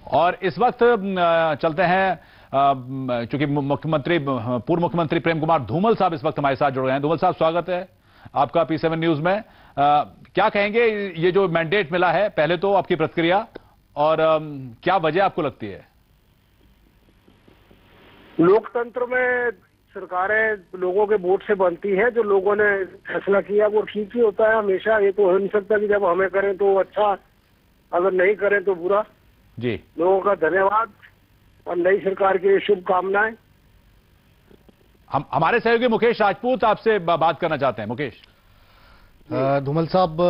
और इस वक्त चलते हैं, चूंकि पूर्व मुख्यमंत्री प्रेम कुमार धूमल साहब इस वक्त हमारे साथ जुड़ गए हैं। धूमल साहब, स्वागत है आपका P7 न्यूज में। क्या कहेंगे, ये जो मैंडेट मिला है, पहले तो आपकी प्रतिक्रिया और क्या वजह आपको लगती है? लोकतंत्र में सरकारें लोगों के वोट से बनती है। जो लोगों ने फैसला किया वो ठीक ही होता है हमेशा। ये तो हो नहीं सकता कि जब हमें करें तो अच्छा, अगर नहीं करें तो बुरा। जी, लोगों का धन्यवाद और नई सरकार के लिए शुभकामनाएं। हमारे सहयोगी मुकेश राजपूत आपसे बात करना चाहते हैं। मुकेश। धूमल साहब,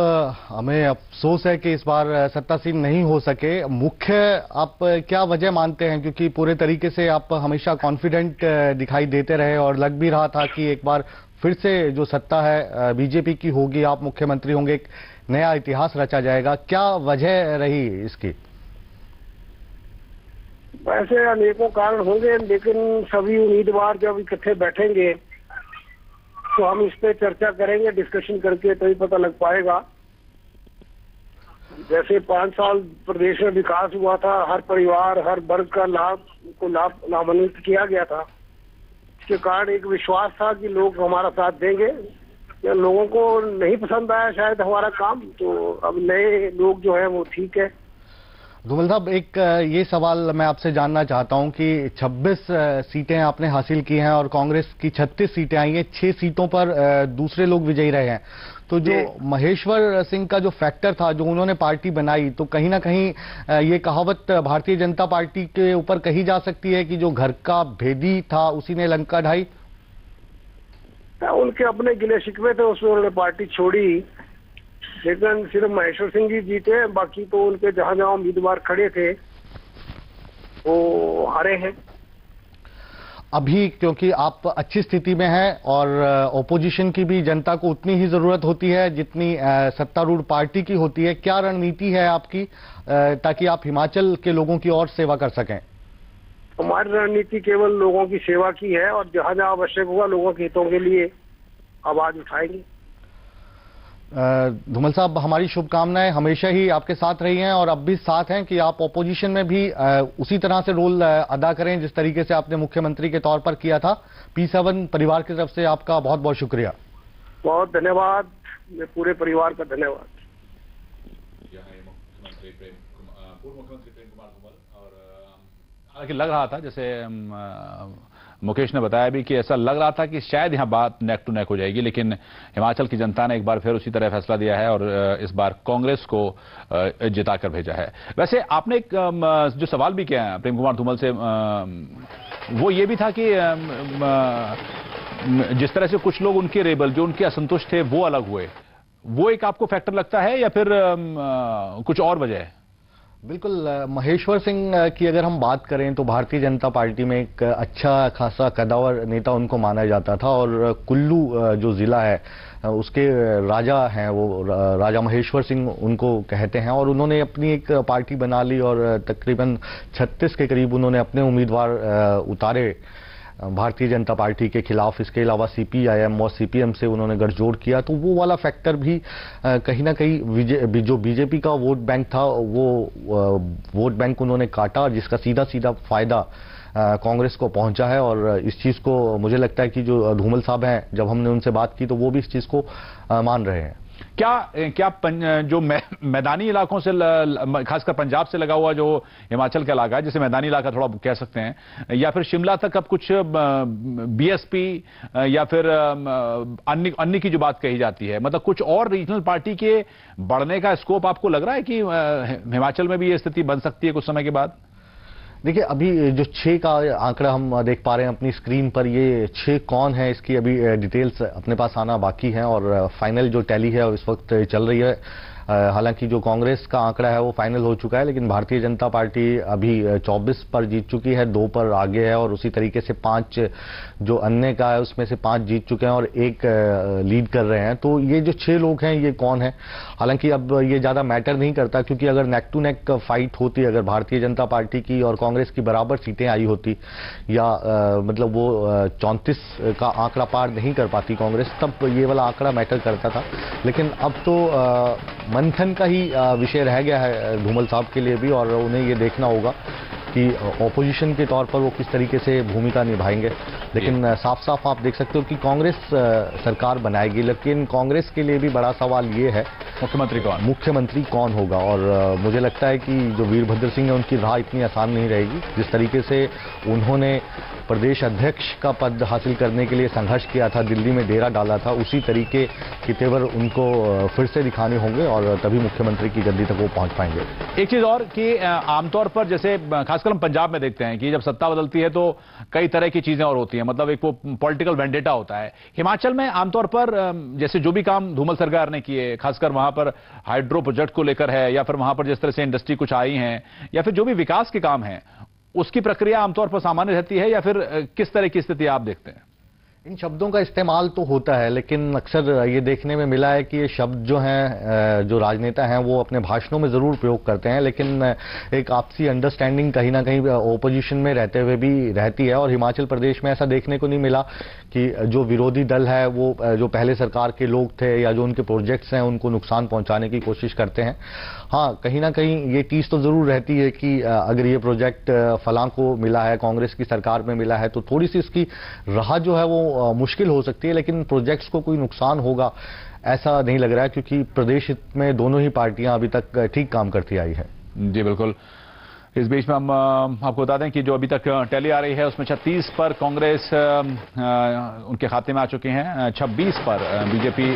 हमें अफसोस है कि इस बार सत्तासीन नहीं हो सके। मुख्य आप क्या वजह मानते हैं, क्योंकि पूरे तरीके से आप हमेशा कॉन्फिडेंट दिखाई देते रहे और लग भी रहा था कि एक बार फिर से जो सत्ता है बीजेपी की होगी, आप मुख्यमंत्री होंगे, एक नया इतिहास रचा जाएगा। क्या वजह रही इसकी? वैसे अनेकों कारण होंगे, लेकिन सभी उम्मीदवार जब इकट्ठे बैठेंगे तो हम इस पे चर्चा करेंगे, डिस्कशन करके तभी पता लग पाएगा। जैसे 5 साल प्रदेश में विकास हुआ था, हर परिवार हर वर्ग का लाभान्वित किया गया था। इसके कारण एक विश्वास था कि लोग हमारा साथ देंगे। या लोगों को नहीं पसंद आया शायद हमारा काम, तो अब नए लोग जो है वो ठीक है। धूमल साहब, एक ये सवाल मैं आपसे जानना चाहता हूं कि 26 सीटें आपने हासिल की हैं और कांग्रेस की 36 सीटें आई हैं। 6 सीटों पर दूसरे लोग विजयी रहे हैं। तो जो महेश्वर सिंह का जो फैक्टर था, जो उन्होंने पार्टी बनाई, तो कहीं ना कहीं ये कहावत भारतीय जनता पार्टी के ऊपर कही जा सकती है कि जो घर का भेदी था उसी ने लंका ढाई। उनके अपने गिले शिकवे थे, उसमें उन्होंने पार्टी छोड़ी। लेकिन सिर्फ महेश्वर सिंह जी जीते, बाकी तो उनके जहां जहां उम्मीदवार खड़े थे वो हारे हैं। अभी क्योंकि आप अच्छी स्थिति में हैं और ओपोजिशन की भी जनता को उतनी ही जरूरत होती है जितनी सत्तारूढ़ पार्टी की होती है, क्या रणनीति है आपकी ताकि आप हिमाचल के लोगों की और सेवा कर सकें? हमारी रणनीति केवल लोगों की सेवा की है और जहां जहां आवश्यक होगा लोगों के हितों के लिए आवाज उठाएंगे। धूमल साहब, हमारी शुभकामनाएं हमेशा ही आपके साथ रही हैं और अब भी साथ हैं कि आप ऑपोजिशन में भी उसी तरह से रोल अदा करें जिस तरीके से आपने मुख्यमंत्री के तौर पर किया था। P7 परिवार की तरफ से आपका बहुत बहुत शुक्रिया। बहुत धन्यवाद, पूरे परिवार का धन्यवाद। पूर्व मुख्यमंत्री प्रेम कुमार धूमल। और हालांकि लग रहा था, जैसे मुकेश ने बताया भी, कि ऐसा लग रहा था कि शायद यहां बात नेक टू नेक हो जाएगी, लेकिन हिमाचल की जनता ने एक बार फिर उसी तरह फैसला दिया है और इस बार कांग्रेस को जिताकर भेजा है। वैसे आपने एक जो सवाल भी किया है प्रेम कुमार धूमल से, वो ये भी था कि जिस तरह से कुछ लोग उनके रेबल, जो उनके असंतुष्ट थे, वो अलग हुए, वो एक आपको फैक्टर लगता है या फिर कुछ और वजह है? बिल्कुल, महेश्वर सिंह की अगर हम बात करें तो भारतीय जनता पार्टी में एक अच्छा खासा कदावर नेता उनको माना जाता था और कुल्लू जो जिला है उसके राजा हैं, वो राजा महेश्वर सिंह उनको कहते हैं। और उन्होंने अपनी एक पार्टी बना ली और तकरीबन 36 के करीब उन्होंने अपने उम्मीदवार उतारे भारतीय जनता पार्टी के खिलाफ। इसके अलावा CPIM और CPM से उन्होंने गठजोड़ किया, तो वो वाला फैक्टर भी कहीं ना कहीं जो बीजेपी का वोट बैंक था वो वोट बैंक उन्होंने काटा, जिसका सीधा सीधा फायदा कांग्रेस को पहुंचा है। और इस चीज को मुझे लगता है कि जो धूमल साहब हैं, जब हमने उनसे बात की तो वो भी इस चीज को मान रहे हैं। क्या जो मैदानी इलाकों से, खासकर पंजाब से लगा हुआ जो हिमाचल का इलाका है, जिसे मैदानी इलाका थोड़ा कह सकते हैं, या फिर शिमला तक अब कुछ BSP या फिर अन्य की जो बात कही जाती है, मतलब कुछ और रीजनल पार्टी के बढ़ने का स्कोप आपको लग रहा है कि हिमाचल में भी ये स्थिति बन सकती है कुछ समय के बाद? देखिए, अभी जो 6 का आंकड़ा हम देख पा रहे हैं अपनी स्क्रीन पर, ये 6 कौन है इसकी अभी डिटेल्स अपने पास आना बाकी है और फाइनल जो टैली है इस वक्त चल रही है। हालांकि जो कांग्रेस का आंकड़ा है वो फाइनल हो चुका है, लेकिन भारतीय जनता पार्टी अभी 24 पर जीत चुकी है, 2 पर आगे है और उसी तरीके से 5 जो अन्य का है उसमें से 5 जीत चुके हैं और 1 लीड कर रहे हैं। तो ये जो 6 लोग हैं ये कौन है? हालांकि अब ये ज्यादा मैटर नहीं करता, क्योंकि अगर नेक टू नेक फाइट होती, अगर भारतीय जनता पार्टी की और कांग्रेस की बराबर सीटें आई होती या मतलब वो 34 का आंकड़ा पार नहीं कर पाती कांग्रेस, तब ये वाला आंकड़ा मैटर करता था। लेकिन अब तो मंथन का ही विषय रह गया है धूमल साहब के लिए भी, और उन्हें ये देखना होगा कि ऑपोजिशन के तौर पर वो किस तरीके से भूमिका निभाएंगे। लेकिन साफ साफ आप देख सकते हो कि कांग्रेस सरकार बनाएगी, लेकिन कांग्रेस के लिए भी बड़ा सवाल ये है मुख्यमंत्री कौन होगा। और मुझे लगता है कि जो वीरभद्र सिंह है उनकी राह इतनी आसान नहीं रहेगी। जिस तरीके से उन्होंने प्रदेश अध्यक्ष का पद हासिल करने के लिए संघर्ष किया था, दिल्ली में डेरा डाला था, उसी तरीके के तेवर उनको फिर से दिखाने होंगे और तभी मुख्यमंत्री की गद्दी तक वो पहुंच पाएंगे। एक चीज और कि आमतौर पर जैसे खासकर हम पंजाब में देखते हैं कि जब सत्ता बदलती है तो कई तरह की चीजें और होती हैं, मतलब एक वो पॉलिटिकल वेंडेटा होता है। हिमाचल में आमतौर पर जैसे जो भी काम धूमल सरकार ने किए, खासकर वहां पर हाइड्रो प्रोजेक्ट को लेकर है, या फिर वहां पर जिस तरह से इंडस्ट्री कुछ आई है, या फिर जो भी विकास के काम हैं, उसकी प्रक्रिया आमतौर पर सामान्य रहती है, या फिर किस तरह की स्थिति आप देखते हैं? इन शब्दों का इस्तेमाल तो होता है, लेकिन अक्सर ये देखने में मिला है कि ये शब्द जो हैं, जो राजनेता हैं वो अपने भाषणों में जरूर प्रयोग करते हैं, लेकिन एक आपसी अंडरस्टैंडिंग कहीं ना कहीं ओपोजिशन में रहते हुए भी रहती है। और हिमाचल प्रदेश में ऐसा देखने को नहीं मिला कि जो विरोधी दल है वो जो पहले सरकार के लोग थे या जो उनके प्रोजेक्ट्स हैं उनको नुकसान पहुंचाने की कोशिश करते हैं। हाँ, कहीं ना कहीं ये चीज तो जरूर रहती है कि अगर ये प्रोजेक्ट फलां को मिला है, कांग्रेस की सरकार में मिला है, तो थोड़ी सी इसकी राह जो है वो मुश्किल हो सकती है, लेकिन प्रोजेक्ट्स को कोई नुकसान होगा ऐसा नहीं लग रहा है, क्योंकि प्रदेश हित में दोनों ही पार्टियां अभी तक ठीक काम करती आई है। जी बिल्कुल। इस बीच में हम आपको बता दें कि जो अभी तक टैली आ रही है उसमें 36 पर कांग्रेस उनके खाते में आ चुके हैं, 26 पर बीजेपी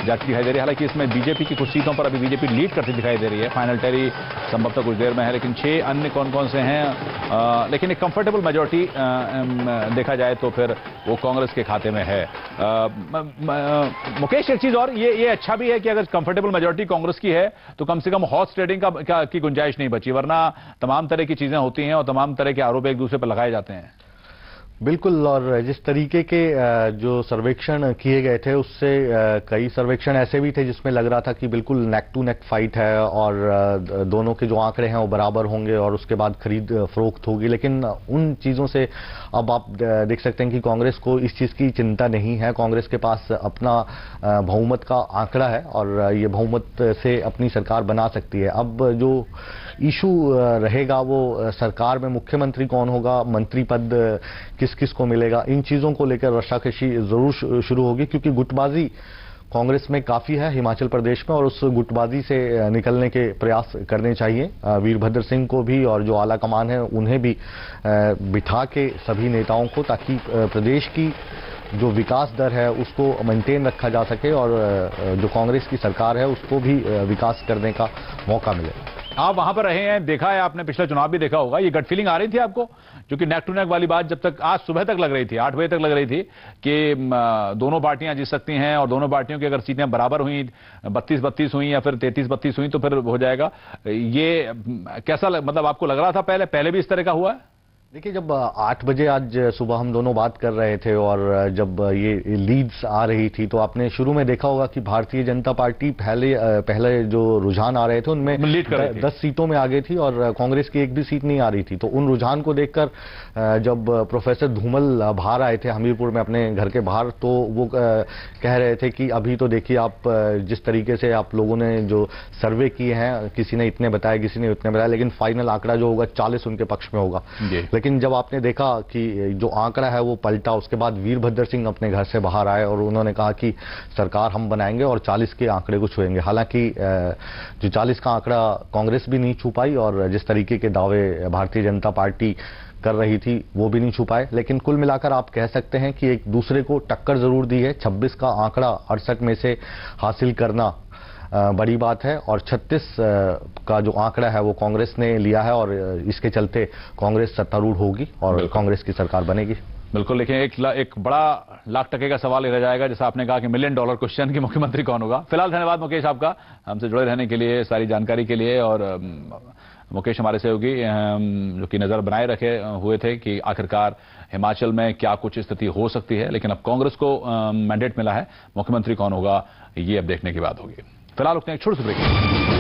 जाती दिखाई दे रही है। हालांकि इसमें बीजेपी की कुछ सीटों पर अभी बीजेपी लीड करती दिखाई दे रही है। फाइनल टैली संभवतः कुछ देर में है, लेकिन 6 अन्य कौन कौन से हैं, लेकिन एक कंफर्टेबल मेजोरिटी देखा जाए तो फिर वो कांग्रेस के खाते में है। मुकेश, एक चीज और, ये अच्छा भी है कि अगर कंफर्टेबल मेजोरिटी कांग्रेस की है तो कम से कम हॉर्स ट्रेडिंग की गुंजाइश नहीं बची, वरना तमाम तरह की चीजें होती हैं और तमाम तरह के आरोप एक दूसरे पर लगाए जाते हैं। बिल्कुल, और जिस तरीके के जो सर्वेक्षण किए गए थे उससे कई सर्वेक्षण ऐसे भी थे जिसमें लग रहा था कि बिल्कुल नेक टू नेक फाइट है और दोनों के जो आंकड़े हैं वो बराबर होंगे और उसके बाद खरीद फरोख्त होगी। लेकिन उन चीज़ों से अब आप देख सकते हैं कि कांग्रेस को इस चीज़ की चिंता नहीं है। कांग्रेस के पास अपना बहुमत का आंकड़ा है और ये बहुमत से अपनी सरकार बना सकती है। अब जो इशू रहेगा वो सरकार में मुख्यमंत्री कौन होगा, मंत्री पद किस किस को मिलेगा, इन चीजों को लेकर रस्साकशी जरूर शुरू होगी, क्योंकि गुटबाजी कांग्रेस में काफी है हिमाचल प्रदेश में और उस गुटबाजी से निकलने के प्रयास करने चाहिए वीरभद्र सिंह को भी और जो आला कमान है उन्हें भी बिठा के सभी नेताओं को, ताकि प्रदेश की जो विकास दर है उसको मेंटेन रखा जा सके और जो कांग्रेस की सरकार है उसको भी विकास करने का मौका मिले। आप वहां पर रहे हैं, देखा है आपने, पिछला चुनाव भी देखा होगा, ये गट फीलिंग आ रही थी आपको? क्योंकि नेक टू नेक वाली बात जब तक आज सुबह तक लग रही थी, 8 बजे तक लग रही थी कि दोनों पार्टियां जीत सकती हैं और दोनों पार्टियों की अगर सीटें बराबर हुई, 32-32 हुई या फिर 33-32 हुई तो फिर हो जाएगा। ये कैसा मतलब आपको लग रहा था पहले भी इस तरह का हुआ है? देखिए, जब 8 बजे आज सुबह हम दोनों बात कर रहे थे और जब ये लीड्स आ रही थी तो आपने शुरू में देखा होगा कि भारतीय जनता पार्टी पहले जो रुझान आ रहे थे उनमें 10 सीटों में आगे थी और कांग्रेस की एक भी सीट नहीं आ रही थी। तो उन रुझान को देखकर जब प्रोफेसर धूमल बाहर आए थे हमीरपुर में अपने घर के बाहर, तो वो कह रहे थे कि अभी तो देखिए आप जिस तरीके से आप लोगों ने जो सर्वे किए हैं, किसी ने इतने बताया किसी ने उतने बताया, लेकिन फाइनल आंकड़ा जो होगा 40 उनके पक्ष में होगा। लेकिन जब आपने देखा कि जो आंकड़ा है वो पलटा, उसके बाद वीरभद्र सिंह अपने घर से बाहर आए और उन्होंने कहा कि सरकार हम बनाएंगे और 40 के आंकड़े को छुएंगे। हालांकि जो 40 का आंकड़ा कांग्रेस भी नहीं छू पाई और जिस तरीके के दावे भारतीय जनता पार्टी कर रही थी वो भी नहीं छू पाए, लेकिन कुल मिलाकर आप कह सकते हैं कि एक दूसरे को टक्कर जरूर दी है। 26 का आंकड़ा 68 में से हासिल करना बड़ी बात है और 36 का जो आंकड़ा है वो कांग्रेस ने लिया है और इसके चलते कांग्रेस सत्तारूढ़ होगी और कांग्रेस की सरकार बनेगी। बिल्कुल, लेकिन एक बड़ा लाख टके का सवाल रह जाएगा, जैसा आपने कहा कि $1 मिलियन क्वेश्चन कि मुख्यमंत्री कौन होगा। फिलहाल धन्यवाद मुकेश आपका हमसे जुड़े रहने के लिए, सारी जानकारी के लिए। और मुकेश हमारे सहयोगी जो कि नजर बनाए रखे हुए थे कि आखिरकार हिमाचल में क्या कुछ स्थिति हो सकती है, लेकिन अब कांग्रेस को मैंडेट मिला है, मुख्यमंत्री कौन होगा ये अब देखने की बात होगी। फिलहाल रुकते हैं एक छोटे से ब्रेक।